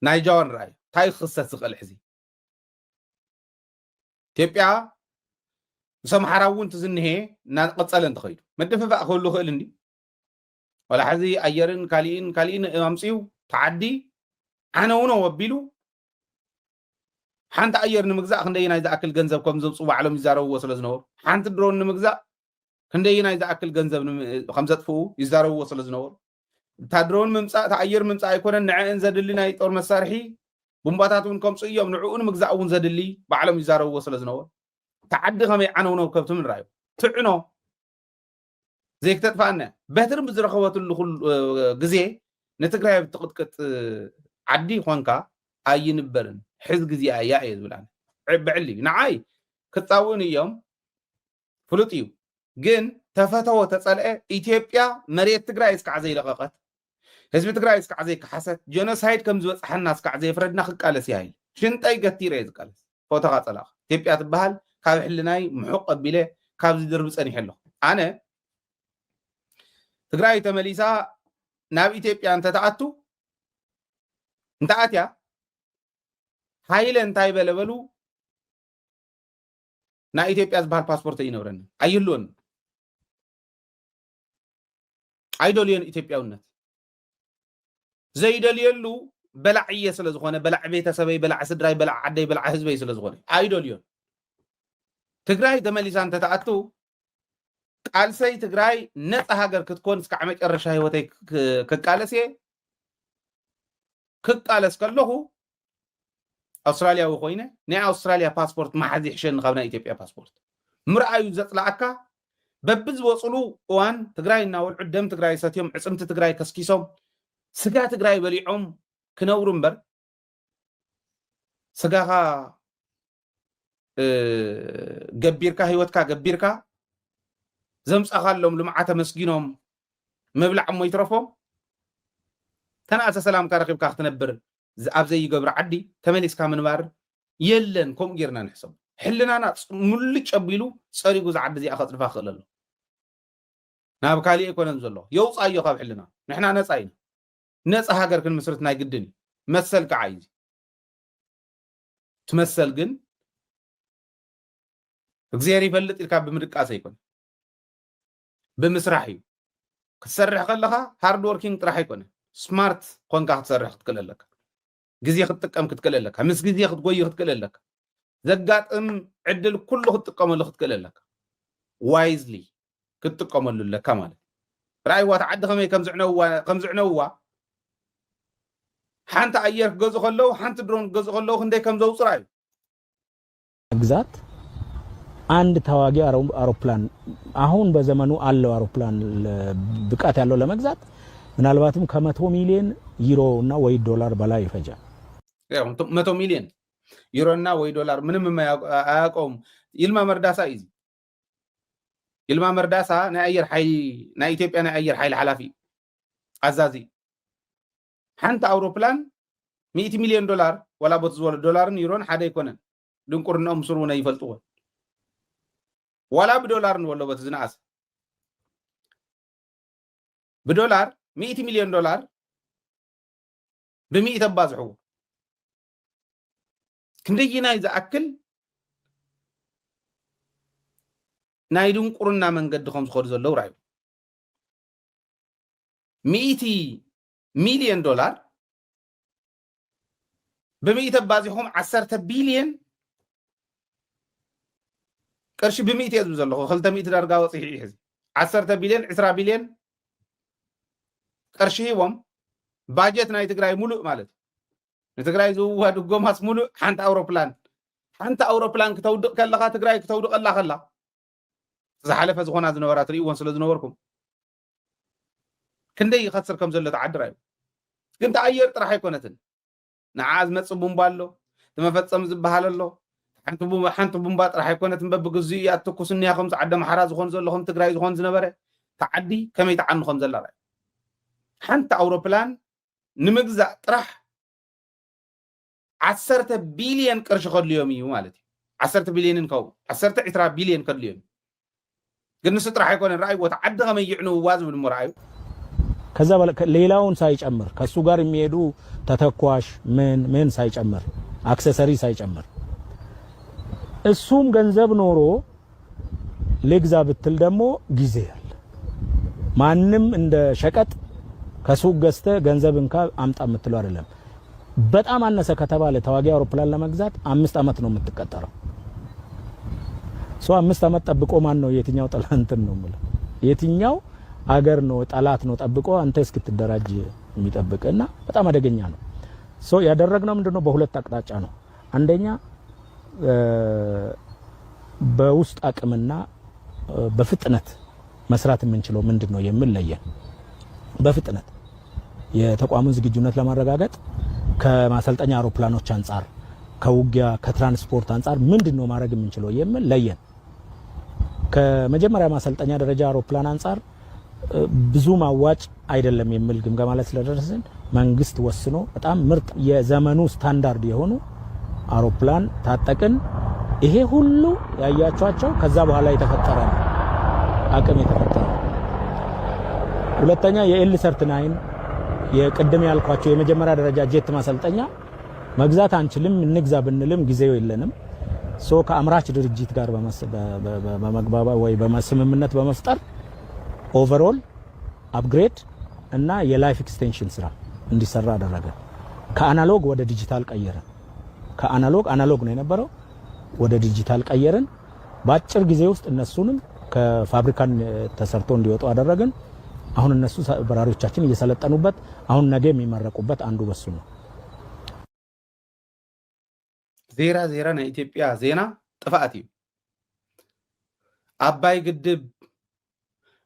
نايجون رأي تاي خصة سقل حزي تبيع سم حراون تزنه نقصل انت خير ما دفع كله خيلني ولا حزي أيرن كالين أمسيو تعدي أنا وبيلو حانت أير نمجزاء خندينا إذا أكل جنزب كم زب صوب على مزاره وصل زنور حانت درون نمجزاء خندينا إذا أكل جنزب خمسة فو يزاره وصل زنور تدرون ممسا تأير ممسا يكون النعين زاد اللي نايت مسارحي بمباتاتون كم صيام نعون مجزاء ونزاد اللي بعلم يزاره وصل زنور تعدي خمي عنونه وكبت من رأيه تعنو زي كتت فانا بهتر بزرخوات اللي كل جزء نتقرأ بتقطك عدي خوانكا أي نبرن حز جزء يا يزولان عيب علي نعاي كتاون يوم فلوتيو جن تفتو تسأله إثيوبيا مريت تقرأ إسك عزي لقاقات حزب تقرأ إسك عزي كحسد جنوسايد كم زوج حنا إسك عزي فرد نخك على سياهي شنتاي قتير إسك على فوتها طلاق إثيوبيا تبهل كاب حلناي محق بله كاب زدر بس أني حله أنا تقرأ تمليسا ناب إثيوبيا أنت تعتو أنت أتيا هاي لنتاي بلبلو نا إثيوبيا أصبح باسبورت ينورن أيلون أيدوليون إثيوبيا ونت زي دليلو بلعية سلزغونة بلع بيتا سبي بلع سدراي بلع عدي بلع حزبي سلزغونة أيدوليون تقرأي تمليسان تتأتو قال سي تقرأي نت هاجر كتكون سكعمك الرشاي وتي كقالسي كقالس كله أستراليا وخوينة نيا أستراليا باسبورت ما حد يحشن قبنا إثيوبيا باسبورت مرأي زطلعك ببز وصلوا وان تقرأي ناول عدم تقرأي ساتيوم عصمت تقرأي كسكيسوم سقا تقرأي بليعوم كنورن بر سقاها قبيركا هيوتكا قبيركا زمس أخالهم لمعاتا مسكينهم مبلع عمو يترفهم تنأس سلام كارخيب كاختنبر أبزي قبر عدي تمليس كامن بار يلن كم جيرنا نحسب حلنا ناس ملك أبيلو صاري جوز عد زي أخذ الفاخر له ناب كالي يكون نزله يوص أيو خاب حلنا نحنا ناس عين ناس هاجر كن مسرتنا جدني مثل كعايز تمثل جن زيري فلت الكاب بمرق أسيكون بمسرحي كسرح قلها هارد وركينج راح يكون سمارت كون قاعد تسرح تكلل لك جزي خدتكم كتكلل لك همس جزي خد قوي خدكلل لك زقات عدل كله خدتكم اللي خدكلل لك وايزلي كتكم اللي كمال رأي وتعد خمي كم زعنوا حانت أير جزء خلوا حانت درون جزء خلوا خندي كم زوج رأي ግዛት አንድ ተዋጊ አውሮፕላን አሁን በዘመኑ አለው አውሮፕላን ብቃት ያለው ለመግዛት ምናልባትም ከ100 ሚሊዮን ዩሮ እና ወይ ዶላር በላይ ይፈጃል። ያው 100 ሚሊዮን ዩሮ እና ወይ ዶላር ምንም አያውቀውም። ይልማ መርዳሳ ናይ አየር ኃይል ናይ ኢትዮጵያ ናይ አየር ኃይል ኃላፊ አዛዚ ሓንቲ አውሮፕላን 100 ሚሊዮን ዶላር ወላ ቦት ዝወለ ዶላርን ዩሮን ሓደ ይኮነን ድንቁርናኦም ምስሩና ይፈልጥዎ ولا بدولار ولا بتزناس بدولار 100 مليون دولار ب100 تبازحو كندينا إذا أكل نايدون قرنا من قد خمس خرز اللو رايو 100 مليون دولار ب100 تبازحهم 10 بليون قرش ب100 يزبز الله خلت 100 درجة وصحيح حزي 10 بليون 10 بليون قرش هيوم باجت ناي تግራይ ሙሉ ማለት ትግራይ ዝውሃዱ ጎማስ ሙሉ ሓንቲ አውሮፕላን ከተውድቅ ከለኻ ትግራይ ከተውድቅ ከላ ዝሓለፈ ዝኾና ዝነበራ ትሪእዎን ስለ ዝነበርኩም ክንደይ ይኸስር ከም ዘሎ ተዓድራዩ ግን ተኣየር ጥራሕ ኣይኮነትን ንዓዝ መጽ ቡምባ ኣሎ ተመፈጸም ዝበሃል ኣሎ ሓንቲ ቡምባ ጥራሕ ኣይኮነትን በብግዚኡ ያተኩስኒ ያኹም ዓደ ማሕራ ዝኾን ዘለኹም ትግራይ ዝኾን ዝነበረ ተዓዲ ከመይ ተዓንኹም ዘላ ሓንቲ አውሮፕላን ንምግዛእ ጥራሕ 10 ቢልዮን ቅርሺ ከድልዮም እዩ ማለት እዩ 10 ቢልዮንን ከው 10 20 ቢልዮን ከድልዮም ግን ንሱ ጥራሕ ኣይኮነን ረኣይ ቦታ ዓዲ ከመይ ይዕንውዋ ዝብል እሞ ረኣዩ ከዛ ሌላውን ሳይጨምር ከሱ ጋር የሚሄዱ ተተኳሽ ምን ሳይጨምር አክሰሰሪ ሳይጨምር እሱም ገንዘብ ኖሮ ለግዛ ብትል ደግሞ ጊዜ አለ። ማንም እንደ ሸቀጥ ከሱቅ ገዝተ ገንዘብ እንካ አምጣ የምትለው አይደለም። በጣም አነሰ ከተባለ ተዋጊ አውሮፕላን ለመግዛት 5 አመት ነው የምትቀጠረው። 5 አመት ጠብቆ ማን ነው የትኛው ጠላት ነው ማለት የትኛው አገር ነው ጠላት ነው ጠብቆ አንተ እስክትደራጅ የሚጠብቅና በጣም አደገኛ ነው። ያደረግነው ምንድነው በሁለት አቅጣጫ ነው። አንደኛ በውስጥ አቅምና በፍጥነት መስራት የምንችለው ምንድነው የምንለየን በፍጥነት የተቋሙን ዝግጁነት ለማረጋገጥ ከማሰልጠኛ አውሮፕላኖች አንፃር ከውጊያ ከትራንስፖርት አንፃር ምንድነው ማድረግ የምንችለው የምን ለየን ከመጀመሪያ ማሰልጠኛ ደረጃ አውሮፕላን አንፃር ብዙ ማዋጭ አይደለም የሚል ግምገማ ላይ ስለደረሰን መንግስት ወስኖ በጣም ምርጥ የዘመኑ ስታንዳርድ የሆኑ አውሮፕላን ታጠቅን። ይሄ ሁሉ ያያቻቸው ከዛ በኋላ የተፈጠረ አቅም የተፈጠረ ሁለተኛ የኤል39 የቀደም ያልኳቸው የመጀመሪያ ደረጃ ጄት ማሰልጠኛ መግዛት አንችልም እንግዛ ብንልም ጊዜው የለንም። ከአምራች ድርጅት ጋር በመግባባ ወይ በመስምምነት በመፍጠር ኦቨርኦል አፕግሬድ እና የላይፍ ኤክስቴንሽን ስራ እንዲሰራ አደረገ። ከአናሎግ ወደ ዲጂታል ቀየረን። አናሎግ ነው የነበረው ወደ ዲጂታል ቀየረን። በአጭር ጊዜ ውስጥ እነሱንም ከፋብሪካን ተሰርቶ እንዲወጡ አደረግን። አሁን እነሱ በራሪዎቻችን እየሰለጠኑበት አሁን ነገ የሚመረቁበት አንዱ በሱ ነው። ዜራ ናይ ኢትዮጵያ ዜና ጥፋት እዩ። አባይ ግድብ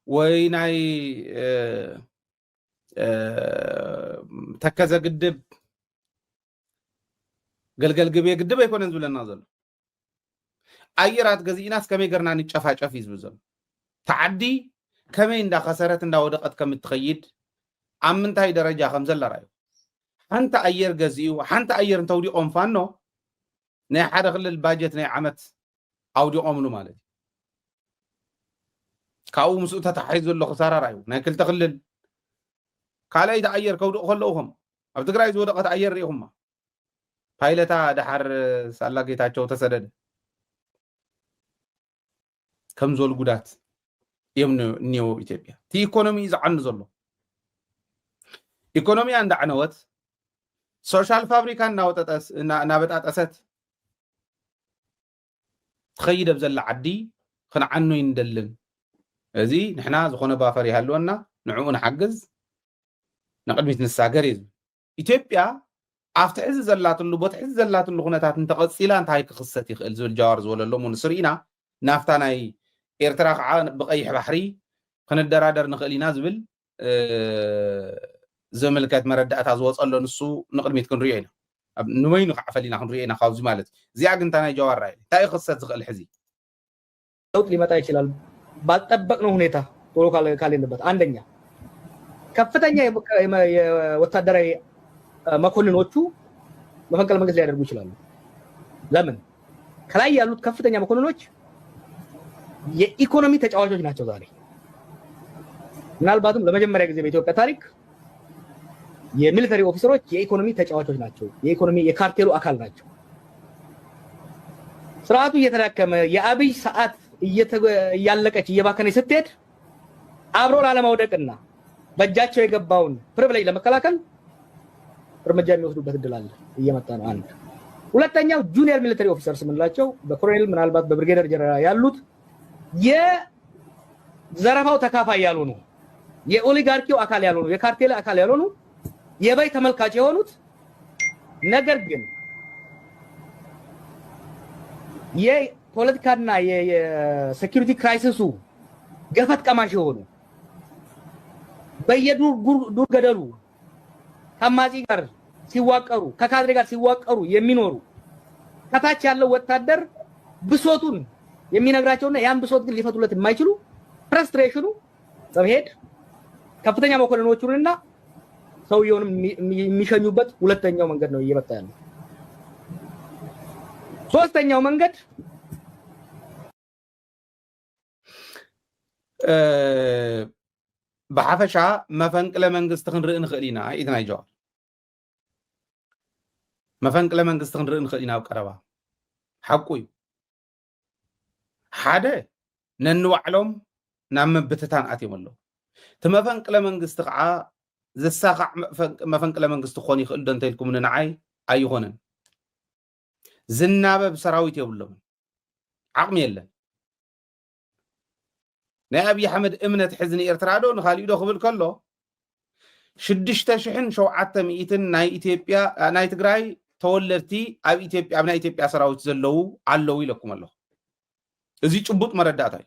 ወይ ናይ ተከዘ ግድብ ገልገል ግቤ ግድብ አይኮነን ዝብለና ዘሎ አየራት ገዚእናስ ከመይ ገርና ንጨፋጨፍ ይዝብ ዘሎ ተዓዲ ከመይ እንዳኸሰረት እንዳወደቀት ከምትኸይድ ኣብ ምንታይ ደረጃ ከም ዘላ ራዩ ሓንቲ ኣየር ገዚኡ ሓንቲ ኣየር እንተውዲቆም ፋኖ ናይ ሓደ ክልል ባጀት ናይ ዓመት ኣውዲቆምሉ ማለት ካብኡ ምስኡ ተታሒዙ ዘሎ ክሳራ ራዩ ናይ ክልተ ክልል ካልኣይቲ ኣየር ከውድቁ ከለውኹም ኣብ ትግራይ ዝወደቀት ኣየር ሪኢኹማ ፓይለታ ድሓር ሳላ ጌታቸው ተሰደደ ከም ዞል ጉዳት የምንው ኢትዮጵያ ቲ ኢኮኖሚ ዝዓን ዘሎ ኢኮኖሚያ እንዳዓነወት ሶሻል ፋብሪካ እናበጣጠሰት ትኸይድ ኣብ ዘላ ዓዲ ክንዓኖ ይንደልን እዚ ንሕና ዝኾነ ባፈር ይሃልወና ንዕኡ ንሓግዝ ንቅድሚት ንሳገር እዩ ኢትዮጵያ ኣብቲ ሕዚ ዘላትሉ ቦት ሕዚ ዘላትሉ ኩነታት እንተቐፂላ እንታይ ክኽሰት ይኽእል ዝብል ጃዋር ዝበለሎም ንስርኢና ናፍታ ናይ ኤርትራ ከዓ ብቀይሕ ባሕሪ ክንደራደር ንኽእል ኢና ዝብል ዘመልከት መረዳእታ ዝወፀሎ ንሱ ንቅድሚት ክንሪኦ ኢና ንወይኑ ከዓ ፈሊና ክንሪኦ ኢና ካብዚ ማለት እዚኣ ግን እንታይ ናይ ጃዋር ራእይ እንታይ ክኽሰት ዝኽእል ሕዚ ለውጥ ሊመጣ ይችላል ባልጠበቅነው ሁኔታ ቶሎ ካሌለበት አንደኛ ከፍተኛ የወታደራዊ መኮንኖቹ መፈንቅለ መንግስት ሊያደርጉ ይችላሉ። ለምን ከላይ ያሉት ከፍተኛ መኮንኖች የኢኮኖሚ ተጫዋቾች ናቸው። ዛሬ ምናልባትም ለመጀመሪያ ጊዜ በኢትዮጵያ ታሪክ የሚሊተሪ ኦፊሰሮች የኢኮኖሚ ተጫዋቾች ናቸው። የኢኮኖሚ የካርቴሉ አካል ናቸው። ስርዓቱ እየተዳከመ የአብይ ሰዓት እያለቀች እየባከነች ስትሄድ አብሮ ላለማውደቅና በእጃቸው የገባውን ፕሪቪሌጅ ለመከላከል እርምጃ የሚወስዱበት እድል አለ እየመጣ ነው። አንድ ሁለተኛው ጁኒየር ሚሊተሪ ኦፊሰርስ የምንላቸው በኮሎኔል ምናልባት በብሪጌደር ጀነራል ያሉት የዘረፋው ተካፋይ ያልሆኑ የኦሊጋርኪው አካል ያልሆኑ የካርቴል አካል ያልሆኑ የበይ ተመልካች የሆኑት ነገር ግን የፖለቲካና የሴኩሪቲ ክራይሲሱ ገፈት ቀማሽ የሆኑ በየዱር ገደሉ ከማጺ ጋር ሲዋቀሩ ከካድሬ ጋር ሲዋቀሩ የሚኖሩ ከታች ያለው ወታደር ብሶቱን የሚነግራቸውና ያን ብሶት ግን ሊፈቱለት የማይችሉ ፍራስትሬሽኑ በመሄድ ከፍተኛ መኮንኖቹንና ሰውየውንም የሚሸኙበት ሁለተኛው መንገድ ነው እየመጣ ያለው። ሶስተኛው መንገድ بحفشا مفنقل منغست خنرئ نخئلينا ايتنا جواب مفنقل منغست خنرئ نخئلينا وقربا حقوي حاده ننوعلم نام بتتان اتيم الله تمفنقل منغست قعا زساقع مفنقل منغست خون يخل دنتلكم ننعي ايهونن زنابه بسراويت يبلهم عقم يله ناي ابي احمد امنه حزني ارترادو نخاليدو خبل كله 6700 ناي اثيوبيا ناي تግራይ تولرتي اب اثيوبيا اب ناي اثيوبيا سراويت زلو علو يلكم الله ازي ጭቡጥ መረዳታይ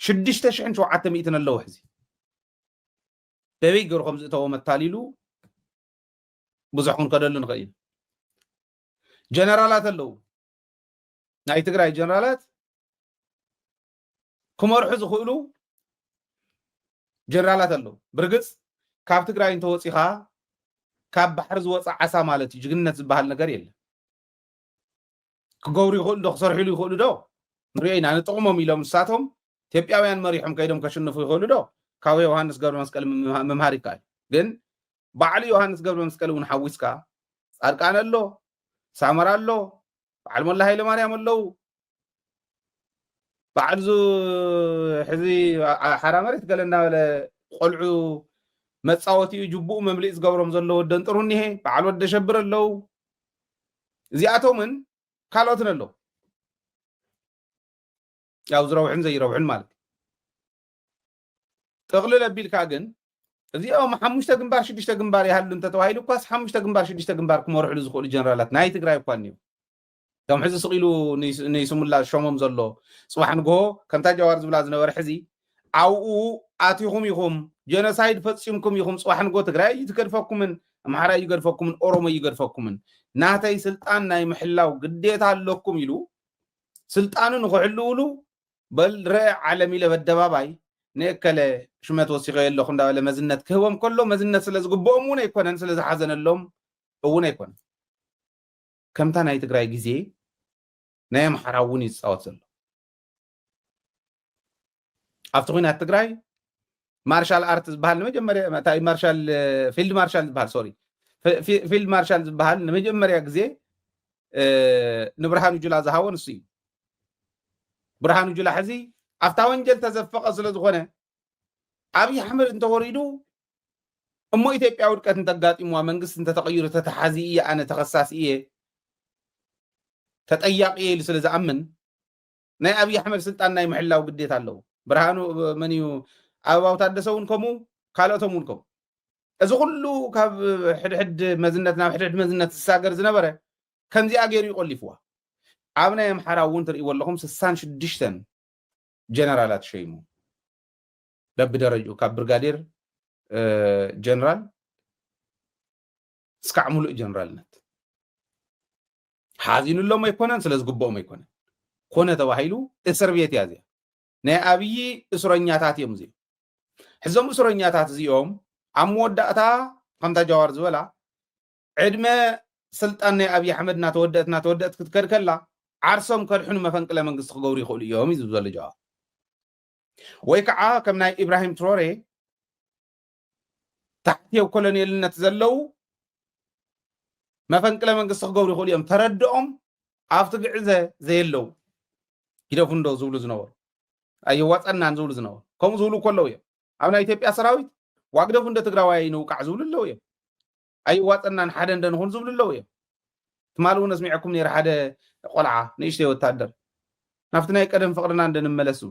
6700 نلو حزي ببي غير خمس تو متاليلو بزحون كدل نخيل جنرالات اللو ناي تግራይ جنرالات كمرح زخلو جنرالات اللو برغص كاب تግራይ انت وصيخا كاب بحر زوصع عسا مالتي جግነት ዝبሃል ነገር የለ كغوري يخل دو خسرحلو يخلو دو نرينا نطقمهم يلوم ساتهم ኢትዮጵያውያን መሪሖም ከይዶም ከሽንፉ ይኸሉ ዶ ካው ዮሐንስ ገብረ መስቀል መምሃሪ ቃል ግን ባዓል ዮሐንስ ገብረ መስቀል ውን ሐዊስካ ጻድቃን አሎ ሳመራ አሎ ባዓል ሞላ ኃይለ ማርያም አሎ ባዓል ዙ ሕዚ ሓራመሬት ገለና ወለ ቆልዑ መጻወቲ ጅቡኡ መምሊእ ዝገብሮም ዘሎ ወደን ጥሩኒ ይሄ ባዓል ወደ ሸብር አሎ እዚኣቶምን ካልኦትን አሎ ያው ዝረውሕን ዘይረውሕን ማለት ተቕልለ ቢልካ ግን እዚኦም ሓሙሽተ ግንባር ሽዱሽተ ግንባር ያህሉ እንተተዋሂሉ ኳስ ሓሙሽተ ግንባር ሽዱሽተ ግንባር ክመርሕሉ ዝኽእሉ ጀነራላት ናይ ትግራይ እኳ እኒው ቶም ሕዚ ስቂሉ ንይስሙላ ሾሞም ዘሎ ፅባሕ ንግሆ ከምታ ጃዋር ዝብላ ዝነበረ ሕዚ ኣብኡ ኣትኹም ኢኹም ጀኖሳይድ ፈፂምኩም ኢኹም ፅባሕ ንግሆ ትግራይ ይትገድፈኩምን ኣምሓራ ይገድፈኩምን ኦሮሞ ይገድፈኩምን ናተይ ስልጣን ናይ ምሕላው ግዴታ ኣለኩም ኢሉ ስልጣኑ ንኽሕልውሉ بل رأي عالمي لبدباباي نيكل شمت وثيقه يلو خندا ولا مزنت كهوم كله مزنت سلاز غبوم ونا يكونن سلاز حزن اللوم ونا يكون كم تا ناي تግራይ ጊዜ ናይ محراون يصاوت ዘሎ አፍጥሩና ትግራይ ማርሻል አርት ዝባሃል ለመጀመሪያ ማታይ ማርሻል ፊልድ ማርሻል ዝባሃል ሶሪ ፊልድ ማርሻል ዝባሃል ለመጀመሪያ ጊዜ ንብርሃኑ ጁላ ዝሃወን እሱ برهانو جلا حزي افتا وانجل تزفق سلا زخونه ابي احمد انت وريدو امو ايثيوبيا ودقت انت غاطيموا منግስት انت تغير تتحازي انا تخصصيه تطياقيه لسلا زامن ناي ابي احمد سلطان ناي محلاو ግዴታ አለው برهانو منيو اباو تادسون كمو كالوتومون كم እዚ ሁሉ ካብ ሕድሕድ መዝነትና ሕድሕድ መዝነት ዝሳገር ዝነበረ ከምዚ አገሩ ይቆሊፍዋ አብና የምሐራውን ትርኢ ወለኹም 66 ጀነራላት ሸይሙ ለብ ደረጁ ካብ ብርጋዴር ጀነራል እስካዕ ሙሉእ ጀነራልነት ሓዚኑሎም ኣይኮነን ስለዝግብኦም ኣይኮነን ኮነ ተባሂሉ እስር ቤት ያዘ ናይ ኣብይ እስረኛታት እዮም እዚኦም ሕዞም እስረኛታት እዚኦም ኣብ መወዳእታ ከምታ ጃዋር ዝበላ ዕድመ ስልጣን ናይ ኣብይ ኣሕመድ እናተወደአት ክትከድከላ عرسهم كرحون مفنقل منغست خغوري خول يوم يزول جواب ويكعا كم ناي ابراهيم تروري تحتيو كولونيلነት ዘለው مفنقل منغست خغوري خول يوم تردኦም after ግዕዘ ዘየለው ይደፉንዶ ዝብሉ ዝነበሩ አይዋጸናን ዝብሉ ዝነበሩ ከም ዝብሉ ኮለው እዮም ኣብ ናይ ኢትዮጵያ ሰራዊት ዋግደፉ እንደ ትግራዋይ ነው ቃዕ ዝብሉ ለው እዮም አይዋጸናን ሓደ እንደንኹን ዝብሉ ለው እዮም تمالو نسمعكم نير حدا قلعه نيشتي وتادر نفتنا يقدم فقرنا እንደንመለሱ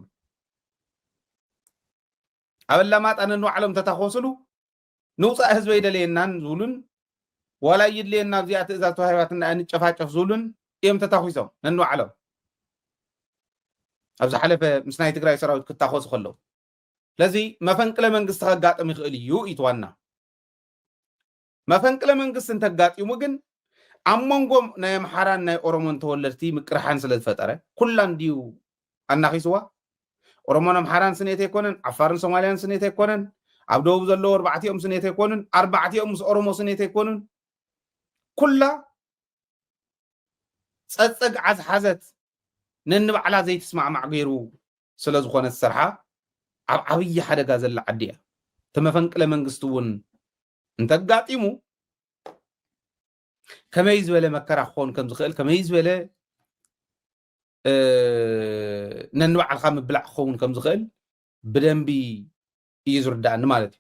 አበላ ማጣነን ዓለም ተታኾስሉ ንውፃ ህዝብ ይደለየናን ዙሉን ወላ ይድለየና ዚያ ትእዛዝ ተዋሂባትና እንጨፋጨፍ ዙሉን እም ተታኾይሶም ነን ዓለም ኣብዛ ሓለፈ ምስናይ ትግራይ ሰራዊት ክታኾስ ከለው ለዚ መፈንቅለ መንግስት ተጋጠም ይኽእል እዩ ይትዋና መፈንቅለ መንግስት እንተጋጥሙ ግን አሞንጎም ናይ አምሓራን ናይ ኦሮሞን ተወለድቲ ምቅርሓን ስለዝፈጠረ ኩላን ዲዩ አናኺስዋ ኦሮሞን አምሓራን ስኔት አይኮነን ዓፋርን ሶማሊያን ስኔት አይኮነን ኣብ ደቡብ ዘሎ ኣርባዕቲኦም ስኔት አይኮነን ኣርባዕቲኦም ምስ ኦሮሞ ስኔት አይኮነን ኩላ ፀፀግ ዓዝ ሓዘት ነንባዕላ ዘይትስማዕማዕ ገይሩ ስለዝኾነ ዝሰርሓ عبي حدا غازل عديا تمفنقله منغست ون انت قاطيمو كما يزبله مكرا خون كم زخيل كما يزبله ننوع الخام بلع خون كم زخيل بدنبي يزردان مالتي